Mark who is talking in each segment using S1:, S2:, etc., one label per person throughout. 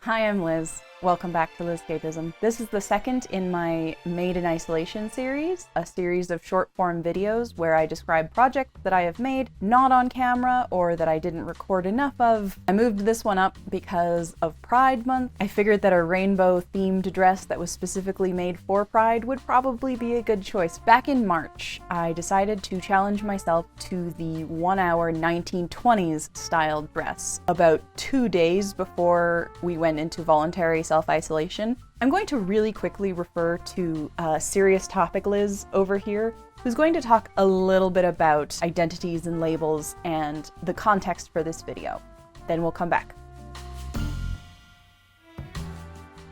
S1: Hi, I'm Liz. Welcome back to Lizcapism. This is the second in my Made in Isolation series, a series of short-form videos where I describe projects that I have made, not on camera or that I didn't record enough of. I moved this one up because of Pride Month. I figured that a rainbow-themed dress that was specifically made for Pride would probably be a good choice. Back in March, I decided to challenge myself to the 1-hour 1920s styled dress. About 2 days before we went into voluntary self-isolation. I'm going to really quickly refer to Serious Topic Liz over here, who's going to talk a little bit about identities and labels and the context for this video. Then we'll come back.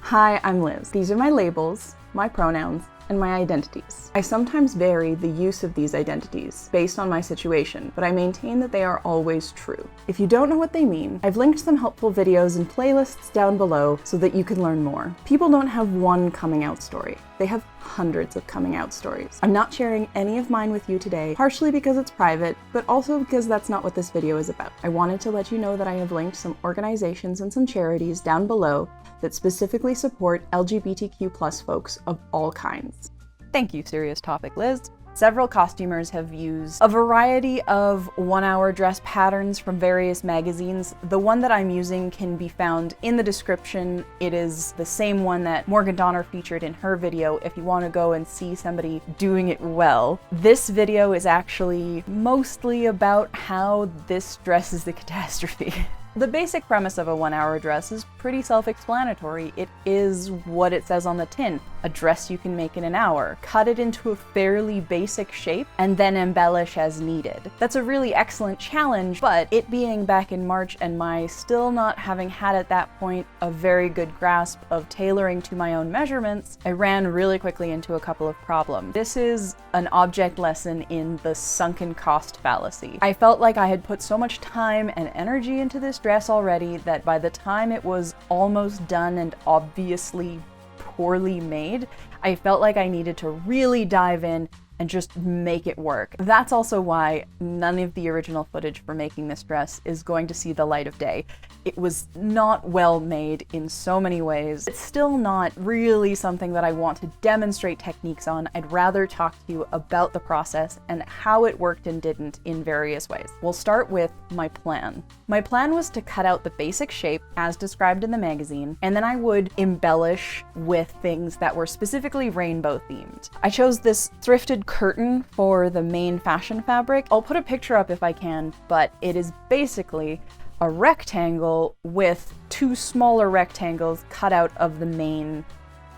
S1: Hi, I'm Liz. These are my labels, my pronouns, and my identities. I sometimes vary the use of these identities based on my situation, but I maintain that they are always true. If you don't know what they mean, I've linked some helpful videos and playlists down below so that you can learn more. People don't have one coming out story. They have hundreds of coming out stories. I'm not sharing any of mine with you today, partially because it's private, but also because that's not what this video is about. I wanted to let you know that I have linked some organizations and some charities down below that specifically support LGBTQ+ folks of all kinds. Thank you, Serious Topic Liz. Several costumers have used a variety of 1-hour dress patterns from various magazines. The one that I'm using can be found in the description. It is the same one that Morgan Donner featured in her video if you want to go and see somebody doing it well. This video is actually mostly about how this dress is a catastrophe. The basic premise of a 1-hour dress is pretty self-explanatory. It is what it says on the tin. A dress you can make in an hour. Cut it into a fairly basic shape and then embellish as needed. That's a really excellent challenge, but it being back in March and my still not having had at that point a very good grasp of tailoring to my own measurements, I ran really quickly into a couple of problems. This is an object lesson in the sunken cost fallacy. I felt like I had put so much time and energy into this dress already that by the time it was almost done and obviously poorly made, I felt like I needed to really dive in and just make it work. That's also why none of the original footage for making this dress is going to see the light of day. It was not well made in so many ways. It's still not really something that I want to demonstrate techniques on. I'd rather talk to you about the process and how it worked and didn't in various ways. We'll start with my plan. My plan was to cut out the basic shape as described in the magazine, and then I would embellish with things that were specifically rainbow themed. I chose this thrifted curtain for the main fashion fabric. I'll put a picture up if I can, but it is basically a rectangle with 2 smaller rectangles cut out of the main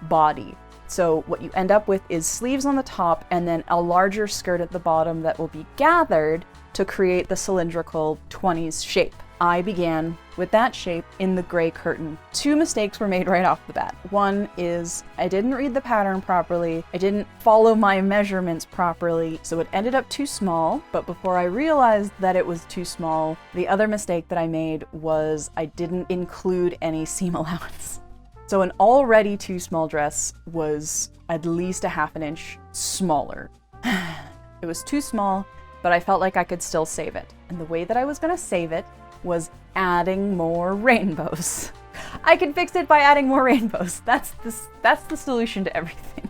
S1: body. So what you end up with is sleeves on the top and then a larger skirt at the bottom that will be gathered to create the cylindrical 20s shape. I began with that shape in the gray curtain. 2 mistakes were made right off the bat. One is I didn't read the pattern properly. I didn't follow my measurements properly, so it ended up too small. But before I realized that it was too small, the other mistake that I made was I didn't include any seam allowance. So an already too small dress was at least a ½ inch smaller. It was too small, but I felt like I could still save it. And the way that I was gonna save it was adding more rainbows. I can fix it by adding more rainbows. That's the solution to everything.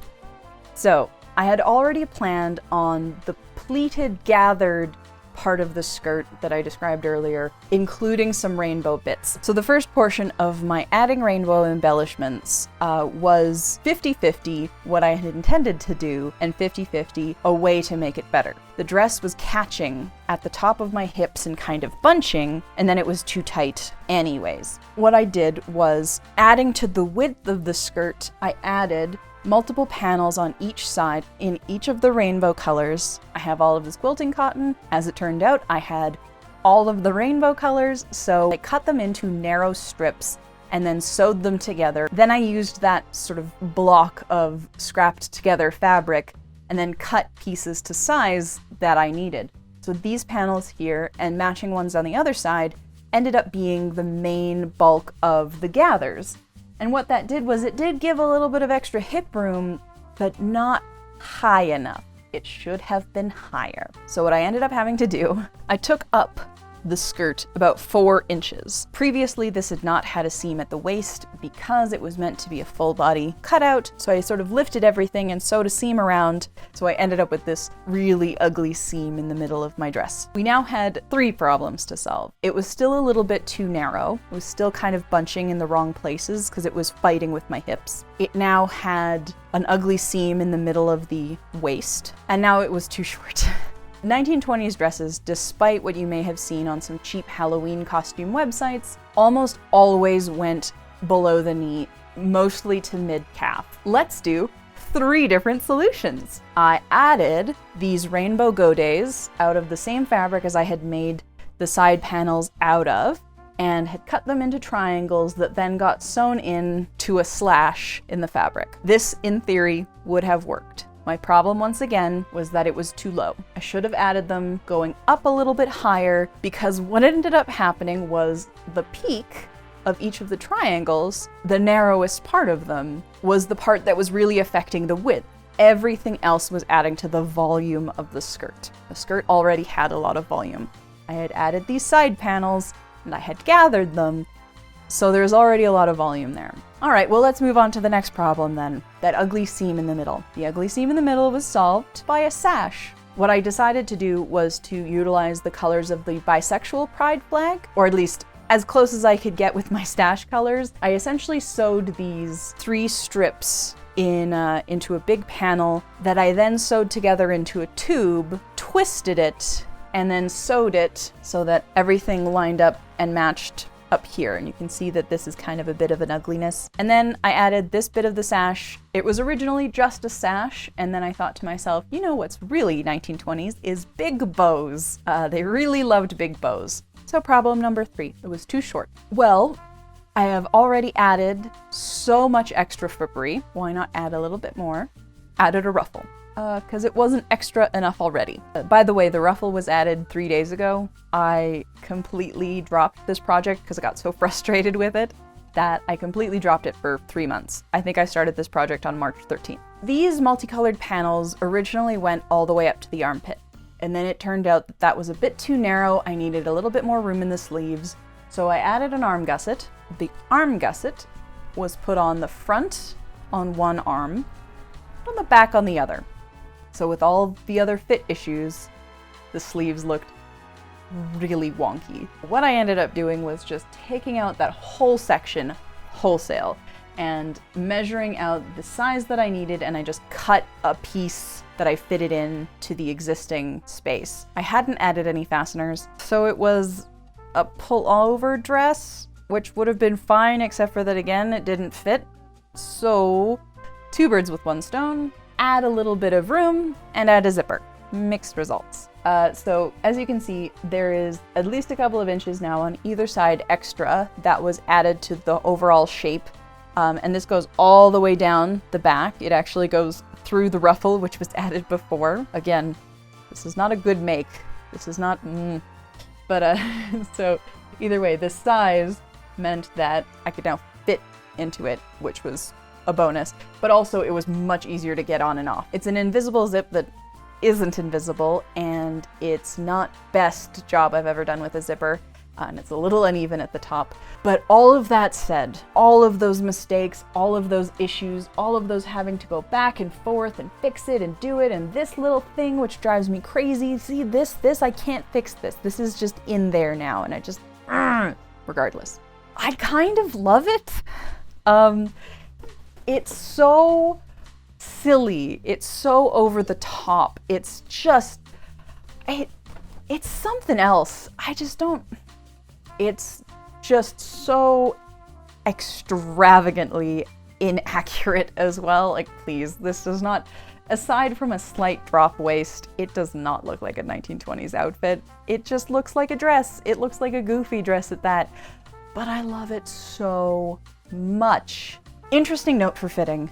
S1: So I had already planned on the pleated gathered part of the skirt that I described earlier, including some rainbow bits. So the first portion of my adding rainbow embellishments was 50-50 what I had intended to do and 50-50 a way to make it better. The dress was catching at the top of my hips and kind of bunching, and then it was too tight anyways. What I did was, adding to the width of the skirt, I added multiple panels on each side in each of the rainbow colors. I have all of this quilting cotton. As it turned out, I had all of the rainbow colors, so I cut them into narrow strips and then sewed them together. Then I used that sort of block of scrapped together fabric and then cut pieces to size that I needed. So these panels here and matching ones on the other side ended up being the main bulk of the gathers. And what that did was it did give a little bit of extra hip room, but not high enough. It should have been higher. So what I ended up having to do, I took up the skirt about 4 inches. Previously, this had not had a seam at the waist because it was meant to be a full body cutout, so I sort of lifted everything and sewed a seam around, so I ended up with this really ugly seam in the middle of my dress. We now had 3 problems to solve. It was still a little bit too narrow. It was still kind of bunching in the wrong places because it was fighting with my hips. It now had an ugly seam in the middle of the waist, and now it was too short. 1920s dresses, despite what you may have seen on some cheap Halloween costume websites, almost always went below the knee, mostly to mid-calf. Let's do 3 different solutions. I added these rainbow godets out of the same fabric as I had made the side panels out of, and had cut them into triangles that then got sewn in to a slash in the fabric. This, in theory, would have worked. My problem, once again, was that it was too low. I should have added them going up a little bit higher, because what ended up happening was the peak of each of the triangles, the narrowest part of them, was the part that was really affecting the width. Everything else was adding to the volume of the skirt. The skirt already had a lot of volume. I had added these side panels, and I had gathered them, so there's already a lot of volume there. All right, well, let's move on to the next problem then. That ugly seam in the middle. The ugly seam in the middle was solved by a sash. What I decided to do was to utilize the colors of the bisexual pride flag, or at least as close as I could get with my stash colors. I essentially sewed these 3 strips into a big panel that I then sewed together into a tube, twisted it, and then sewed it so that everything lined up and matched up here, and you can see that this is kind of a bit of an ugliness. And then I added this bit of the sash. It was originally just a sash, and then I thought to myself, you know what's really 1920s is big bows. They really loved big bows. So problem number 3, it was too short. Well, I have already added so much extra frippery. Why not add a little bit more? Added a ruffle. Because it wasn't extra enough already. By the way, the ruffle was added 3 days ago. I completely dropped this project because I got so frustrated with it that I completely dropped it for 3 months. I think I started this project on March 13th. These multicolored panels originally went all the way up to the armpit, and then it turned out that that was a bit too narrow. I needed a little bit more room in the sleeves, so I added an arm gusset. The arm gusset was put on the front on one arm, on the back on the other. So with all the other fit issues, the sleeves looked really wonky. What I ended up doing was just taking out that whole section wholesale and measuring out the size that I needed, and I just cut a piece that I fitted in to the existing space. I hadn't added any fasteners, so it was a pull-over dress, which would have been fine, except for that, again, it didn't fit. So 2 birds with 1 stone. Add a little bit of room, and add a zipper. Mixed results. So as you can see, there is at least a couple of inches now on either side extra that was added to the overall shape. And this goes all the way down the back. It actually goes through the ruffle, which was added before. Again, this is not a good make. This is not, but so either way, the size meant that I could now fit into it, which was a bonus, but also it was much easier to get on and off. It's an invisible zip that isn't invisible, and it's not best job I've ever done with a zipper, and it's a little uneven at the top. But all of that said, all of those mistakes, all of those issues, all of those having to go back and forth and fix it and do it, and this little thing which drives me crazy, see this, I can't fix this. This is just in there now, and I just, regardless. I kind of love it. It's so silly. It's so over the top. It's just, it's something else. I just don't, it's just so extravagantly inaccurate as well. Like, please, this does not, aside from a slight drop waist, it does not look like a 1920s outfit. It just looks like a dress. It looks like a goofy dress at that. But I love it so much. Interesting note for fitting.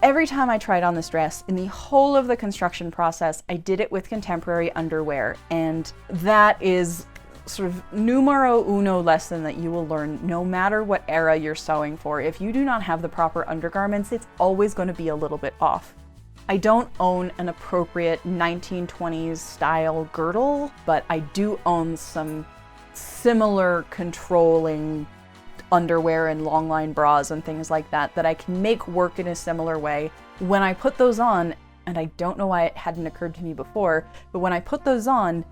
S1: Every time I tried on this dress, in the whole of the construction process, I did it with contemporary underwear, and that is sort of numero uno lesson that you will learn no matter what era you're sewing for. If you do not have the proper undergarments, it's always going to be a little bit off. I don't own an appropriate 1920s style girdle, but I do own some similar controlling underwear and long line bras and things like that I can make work in a similar way. When I put those on, and I don't know why it hadn't occurred to me before, but when I put those on,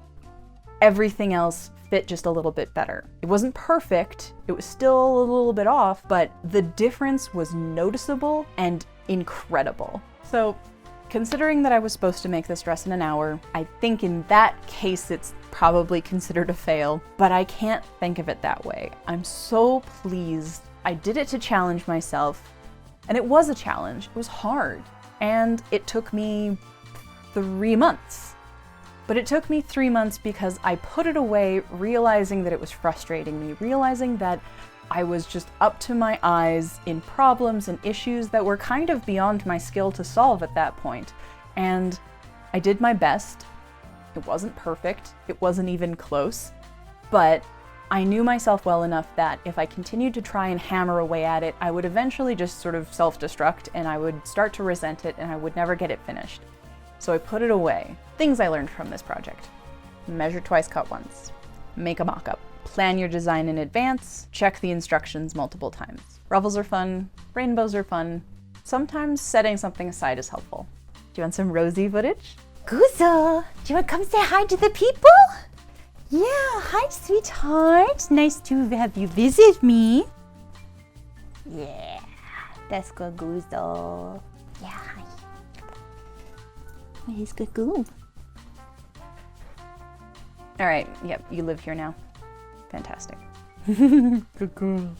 S1: everything else fit just a little bit better. It wasn't perfect, it was still a little bit off, but the difference was noticeable and incredible. So, considering that I was supposed to make this dress in an hour, I think in that case it's probably considered a fail, but I can't think of it that way. I'm so pleased. I did it to challenge myself, and it was a challenge. It was hard, and it took me 3 months. But it took me 3 months because I put it away realizing that it was frustrating me, realizing that I was just up to my eyes in problems and issues that were kind of beyond my skill to solve at that point. And I did my best. It wasn't perfect. It wasn't even close. But I knew myself well enough that if I continued to try and hammer away at it, I would eventually just sort of self-destruct and I would start to resent it and I would never get it finished. So I put it away. Things I learned from this project. Measure twice, cut once. Make a mock-up. Plan your design in advance. Check the instructions multiple times. Ruffles are fun. Rainbows are fun. Sometimes setting something aside is helpful. Do you want some rosy footage?
S2: Guzo, do you want to come say hi to the people? Yeah, hi, sweetheart. Nice to have you visit me. Yeah, that's good, Guzo. Yeah, hi. Where's Gugu?
S1: All right, yep, you live here now. Fantastic. Good girl.